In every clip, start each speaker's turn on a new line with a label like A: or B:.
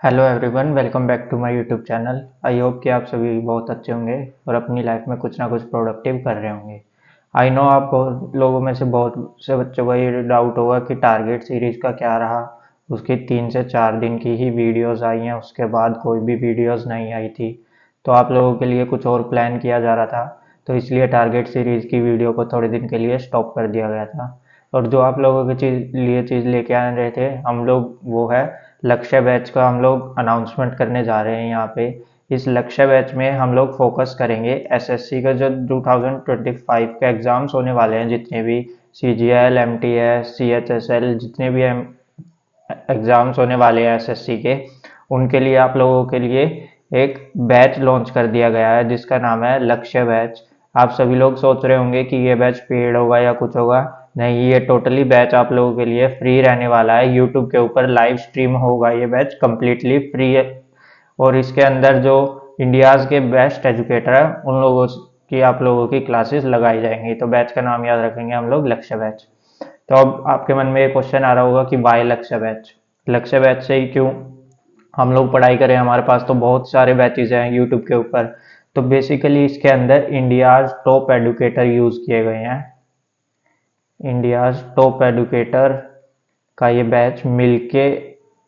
A: Hello everyone, welcome back to my YouTube channel. I hope कि आप सभी बहुत अच्छे होंगे और अपनी लाइफ में कुछ ना कुछ प्रोडक्टिव कर रहे होंगे। आई नो आप बहुत लोगों में से बहुत से बच्चों को ये डाउट होगा कि टारगेट सीरीज का क्या रहा। उसकी 3 से 4 दिन की ही वीडियोस आई हैं, उसके बाद कोई भी वीडियोस नहीं आई थी। तो आप लोगों के लिए कुछ और प्लान किया जा रहा था, तो इसलिए टारगेट सीरीज की वीडियो को थोड़े दिन के लिए स्टॉप कर दिया गया था। और जो आप लोगों के लिए चीज़ लेके आ रहे थे हम लोग, वो है लक्ष्य बैच का। हम लोग अनाउंसमेंट करने जा रहे हैं यहाँ पे। इस लक्ष्य बैच में हम लोग फोकस करेंगे एसएससी का जो 2025 के एग्जाम्स होने वाले हैं, जितने भी सीजीएल, एमटीएस, सीएचएसएल, जितने भी एग्जाम्स होने वाले हैं एसएससी के, उनके लिए आप लोगों के लिए एक बैच लॉन्च कर दिया गया है जिसका नाम है लक्ष्य बैच। आप सभी लोग सोच रहे होंगे कि ये बैच पेड होगा या कुछ होगा। नहीं, ये टोटली बैच आप लोगों के लिए फ्री रहने वाला है। यूट्यूब के ऊपर लाइव स्ट्रीम होगा, ये बैच कम्प्लीटली फ्री है। और इसके अंदर जो इंडियाज़ के बेस्ट एजुकेटर है उन लोगों की आप लोगों की क्लासेस लगाई जाएंगी। तो बैच का नाम याद रखेंगे हम लोग, लक्ष्य बैच। तो अब आपके मन में एक क्वेश्चन आ रहा होगा कि वाई लक्ष्य बैच, लक्ष्य बैच से ही क्यों हम लोग पढ़ाई करें, हमारे पास तो बहुत सारे बैचेज हैं यूट्यूब के ऊपर। तो बेसिकली इसके अंदर इंडियाज टॉप एडुकेटर यूज़ किए गए हैं। इंडियाज टॉप एडुकेटर का ये बैच मिलके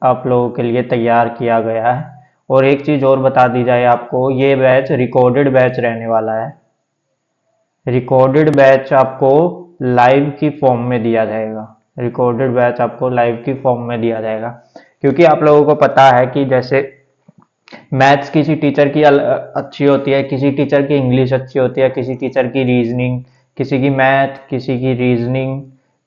A: आप लोगों के लिए तैयार किया गया है। और एक चीज़ और बता दी जाए आपको, ये बैच रिकॉर्डेड बैच रहने वाला है। रिकॉर्डेड बैच आपको लाइव की फॉर्म में दिया जाएगा। रिकॉर्डेड बैच आपको लाइव की फॉर्म में दिया जाएगा, क्योंकि आप लोगों को पता है कि जैसे मैथ्स किसी टीचर की अच्छी होती है, किसी टीचर की इंग्लिश अच्छी होती है, किसी टीचर की रीजनिंग, किसी की मैथ, किसी की रीजनिंग,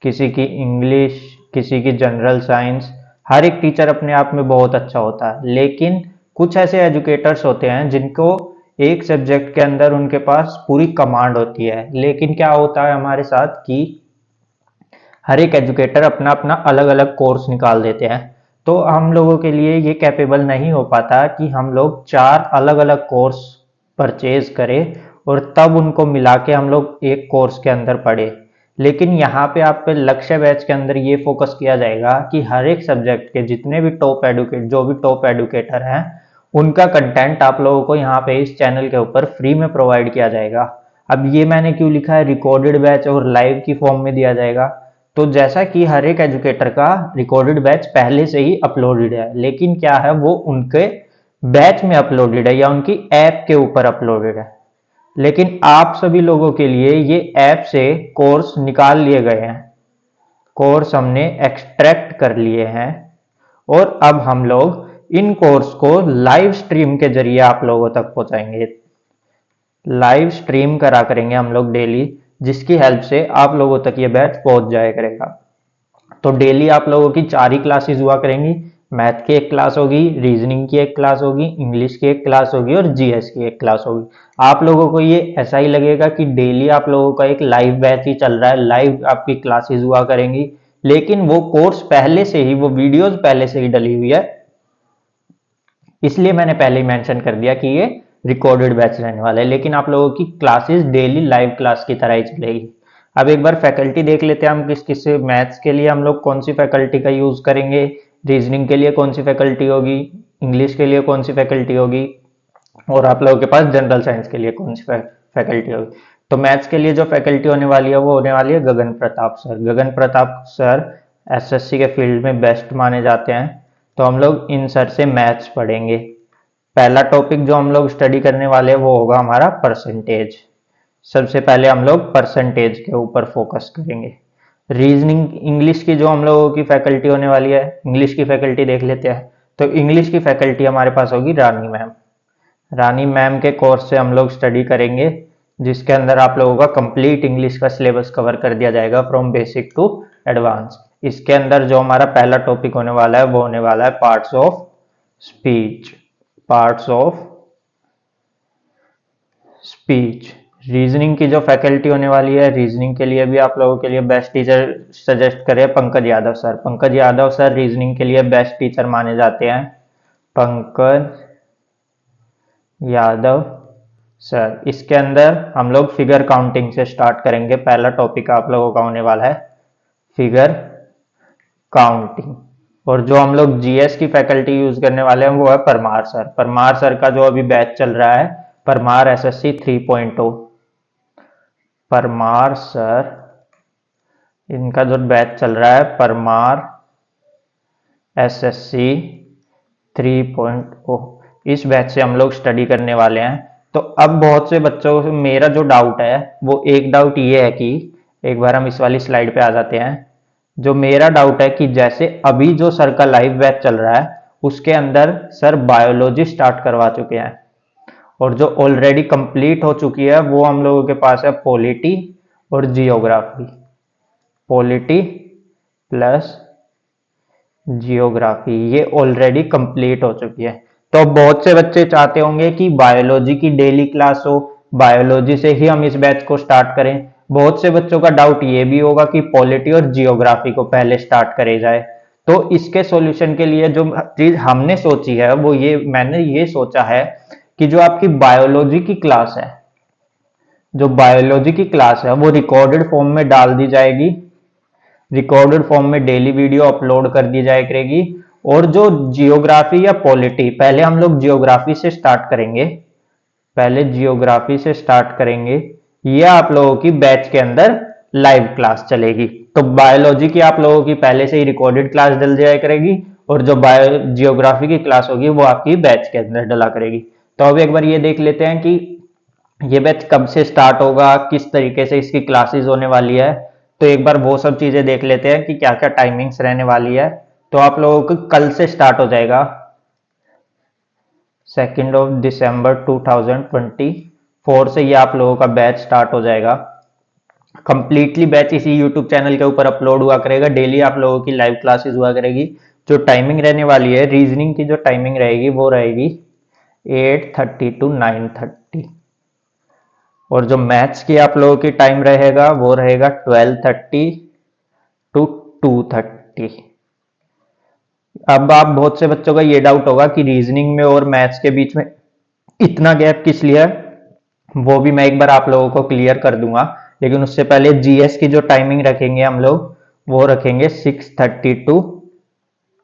A: किसी की इंग्लिश, किसी की जनरल साइंस। हर एक टीचर अपने आप में बहुत अच्छा होता है, लेकिन कुछ ऐसे एजुकेटर्स होते हैं जिनको एक सब्जेक्ट के अंदर उनके पास पूरी कमांड होती है। लेकिन क्या होता है हमारे साथ कि हर एक एजुकेटर अपना अपना अलग अलग कोर्स निकाल देते हैं। तो हम लोगों के लिए ये कैपेबल नहीं हो पाता कि हम लोग 4 अलग अलग कोर्स परचेज करें और तब उनको मिला के हम लोग एक कोर्स के अंदर पढ़े। लेकिन यहाँ पे आप पे लक्ष्य बैच के अंदर ये फोकस किया जाएगा कि हर एक सब्जेक्ट के जितने भी टॉप एडुकेटर हैं, उनका कंटेंट आप लोगों को यहाँ पे इस चैनल के ऊपर फ्री में प्रोवाइड किया जाएगा। अब ये मैंने क्यों लिखा है रिकॉर्डेड बैच और लाइव की फॉर्म में दिया जाएगा? तो जैसा कि हर एक एजुकेटर का रिकॉर्डेड बैच पहले से ही अपलोडेड है, लेकिन क्या है वो उनके बैच में अपलोडेड है या उनकी ऐप के ऊपर अपलोडेड है। लेकिन आप सभी लोगों के लिए ये ऐप से कोर्स निकाल लिए गए हैं, कोर्स हमने एक्सट्रैक्ट कर लिए हैं। और अब हम लोग इन कोर्स को लाइव स्ट्रीम के जरिए आप लोगों तक पहुंचाएंगे। लाइव स्ट्रीम करा करेंगे हम लोग डेली, जिसकी हेल्प से आप लोगों तक ये बैच पहुंच जाया करेगा। तो डेली आप लोगों की 4 ही क्लासेस हुआ करेंगी। मैथ की एक क्लास होगी, रीजनिंग की एक क्लास होगी, इंग्लिश की एक क्लास होगी और जीएस की एक क्लास होगी। आप लोगों को ये ऐसा ही लगेगा कि डेली आप लोगों का एक लाइव बैच ही चल रहा है, लाइव आपकी क्लासेस हुआ करेंगी। लेकिन वो कोर्स पहले से ही, वो वीडियोज पहले से ही डली हुई है, इसलिए मैंने पहले ही मेंशन कर दिया कि ये रिकॉर्डेड बैच रहने वाला है। लेकिन आप लोगों की क्लासेस डेली लाइव क्लास की तरह ही चलेगी। अब एक बार फैकल्टी देख लेते हैं हम किस किस से। मैथ्स के लिए हम लोग कौन सी फैकल्टी का यूज करेंगे, रीजनिंग के लिए कौन सी फैकल्टी होगी, इंग्लिश के लिए कौन सी फैकल्टी होगी, और आप लोगों के पास जनरल साइंस के लिए कौन सी फैकल्टी होगी। तो मैथ्स के लिए जो फैकल्टी होने वाली है वो होने वाली है गगन प्रताप सर। गगन प्रताप सर एसएससी के फील्ड में बेस्ट माने जाते हैं। तो हम लोग इन सर से मैथ्स पढ़ेंगे। पहला टॉपिक जो हम लोग स्टडी करने वाले हैं वो होगा हमारा परसेंटेज। सबसे पहले हम लोग परसेंटेज के ऊपर फोकस करेंगे। रीजनिंग इंग्लिश की जो हम लोगों की फैकल्टी होने वाली है, इंग्लिश की फैकल्टी देख लेते हैं। तो इंग्लिश की फैकल्टी हमारे पास होगी रानी मैम। रानी मैम के कोर्स से हम लोग स्टडी करेंगे, जिसके अंदर आप लोगों का कंप्लीट इंग्लिश का सिलेबस कवर कर दिया जाएगा फ्रॉम बेसिक टू एडवांस। इसके अंदर जो हमारा पहला टॉपिक होने वाला है वो होने वाला है parts of speech. Parts of speech. Reasoning की जो फैकल्टी होने वाली है, रीजनिंग के लिए भी आप लोगों के लिए बेस्ट टीचर सजेस्ट करें Pankaj Yadav sir. Pankaj Yadav sir reasoning के लिए बेस्ट टीचर माने जाते हैं। पंकज यादव सर। इसके अंदर हम लोग फिगर काउंटिंग से स्टार्ट करेंगे। पहला टॉपिक आप लोगों का होने वाला है फिगर काउंटिंग। और जो हम लोग जीएस की फैकल्टी यूज करने वाले हैं वो है परमार सर। परमार सर का जो अभी बैच चल रहा है, परमार एसएससी 3.0। परमार सर, इनका जो बैच चल रहा है परमार एसएससी 3.0, इस बैच से हम लोग स्टडी करने वाले हैं। तो अब बहुत से बच्चों को मेरा जो डाउट है वो एक डाउट ये है कि, एक बार हम इस वाली स्लाइड पे आ जाते हैं। जो मेरा डाउट है कि जैसे अभी जो सर का लाइव बैच चल रहा है उसके अंदर सर बायोलॉजी स्टार्ट करवा चुके हैं, और जो ऑलरेडी कंप्लीट हो चुकी है वो हम लोगों के पास है पॉलिटी और जियोग्राफी। पॉलिटी प्लस जियोग्राफी ये ऑलरेडी कंप्लीट हो चुकी है। तो बहुत से बच्चे चाहते होंगे कि बायोलॉजी की डेली क्लास हो, बायोलॉजी से ही हम इस बैच को स्टार्ट करें। बहुत से बच्चों का डाउट ये भी होगा कि पॉलिटी और जियोग्राफी को पहले स्टार्ट करे जाए। तो इसके सॉल्यूशन के लिए जो चीज हमने सोची है वो ये, मैंने ये सोचा है कि जो आपकी बायोलॉजी की क्लास है, जो बायोलॉजी की क्लास है वो रिकॉर्डेड फॉर्म में डाल दी जाएगी। रिकॉर्डेड फॉर्म में डेली वीडियो अपलोड कर दी जाए करेगी। और जो जियोग्राफी या पॉलिटी, पहले हम लोग जियोग्राफी से स्टार्ट करेंगे, पहले जियोग्राफी से स्टार्ट करेंगे। ये आप लोगों की बैच के अंदर लाइव क्लास चलेगी। तो बायोलॉजी की आप लोगों की पहले से ही रिकॉर्डेड क्लास डल जाया करेगी, और जो बायो जियोग्राफी की क्लास होगी वो आपकी बैच के अंदर डला करेगी। तो अब एक बार ये देख लेते हैं कि ये बैच कब से स्टार्ट होगा, किस तरीके से इसकी क्लासेस होने वाली है। तो एक बार वो सब चीजें देख लेते हैं कि क्या क्या टाइमिंग्स रहने वाली है। तो आप लोगों को कल से स्टार्ट हो जाएगा, 2 दिसंबर 2024 से ये आप लोगों का बैच स्टार्ट हो जाएगा। कंप्लीटली बैच इसी यूट्यूब चैनल के ऊपर अपलोड हुआ करेगा। डेली आप लोगों की लाइव क्लासेस हुआ करेगी। जो टाइमिंग रहने वाली है, रीजनिंग की जो टाइमिंग रहेगी वो रहेगी 8:30 to 9:30, और जो मैथ्स की आप लोगों की टाइम रहेगा वो रहेगा 12:30 to 2:30। अब आप बहुत से बच्चों का ये डाउट होगा कि रीजनिंग में और मैथ्स के बीच में इतना गैप किस लिए है, वो भी मैं एक बार आप लोगों को क्लियर कर दूंगा। लेकिन उससे पहले जीएस की जो टाइमिंग रखेंगे हम लोग वो रखेंगे 6:30 to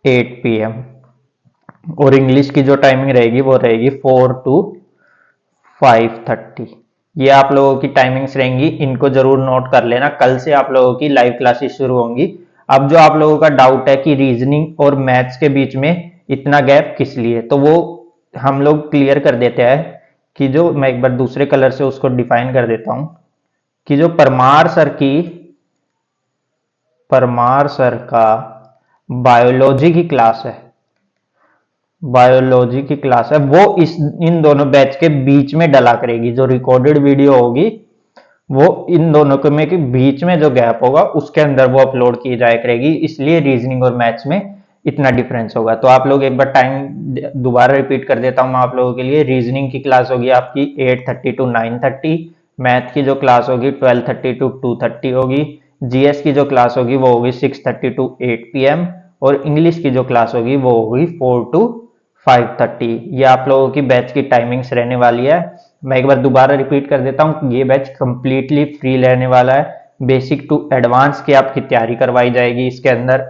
A: 8 PM, और इंग्लिश की जो टाइमिंग रहेगी वो रहेगी 4 to 5:30। ये आप लोगों की टाइमिंग्स रहेंगी, इनको जरूर नोट कर लेना। कल से आप लोगों की लाइव क्लासेस शुरू होंगी। अब जो आप लोगों का डाउट है कि रीजनिंग और मैथ्स के बीच में इतना गैप किस लिए, तो वो हम लोग क्लियर कर देते हैं कि जो मैं एक बार दूसरे कलर से उसको डिफाइन कर देता हूं कि जो परमार सर का बायोलॉजी की क्लास है, बायोलॉजी की क्लास है वो इन दोनों बैच के बीच में डला करेगी। जो रिकॉर्डेड वीडियो होगी वो इन दोनों के में के बीच में जो गैप होगा उसके अंदर वो अपलोड की जाया करेगी। इसलिए रीजनिंग और मैथ्स में इतना डिफरेंस होगा। तो आप लोग एक बार टाइम दोबारा रिपीट कर देता हूं मैं आप लोगों के लिए। रीजनिंग की क्लास होगी आपकी 8:30 to 9:30, मैथ की जो क्लास होगी 12:30 to 2:30 होगी, जीएस की जो क्लास होगी वो होगी 6:30 to 8 PM, और इंग्लिश की जो क्लास होगी वो होगी 4 to 5:30। ये आप लोगों की बैच की टाइमिंग्स रहने वाली है। मैं एक बार दोबारा रिपीट कर देता हूँ, ये बैच कंप्लीटली फ्री रहने वाला है। बेसिक टू एडवांस की आपकी तैयारी करवाई जाएगी इसके अंदर।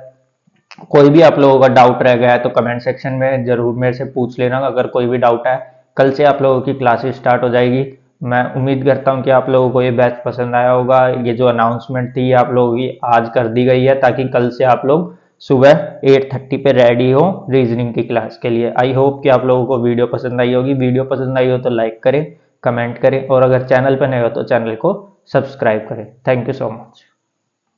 A: कोई भी आप लोगों का डाउट रह गया है तो कमेंट सेक्शन में जरूर मेरे से पूछ लेना। अगर कोई भी डाउट है, कल से आप लोगों की क्लासेस स्टार्ट हो जाएगी। मैं उम्मीद करता हूँ कि आप लोगों को ये बैच पसंद आया होगा। ये जो अनाउंसमेंट थी आप लोगों की आज कर दी गई है, ताकि कल से आप लोग सुबह 8:30 पे रेडी हो रीजनिंग की क्लास के लिए। आई होप कि आप लोगों को वीडियो पसंद आई होगी। वीडियो पसंद आई हो तो लाइक करें, कमेंट करें, और अगर चैनल पर नए हो तो चैनल को सब्सक्राइब करें। Thank you so much.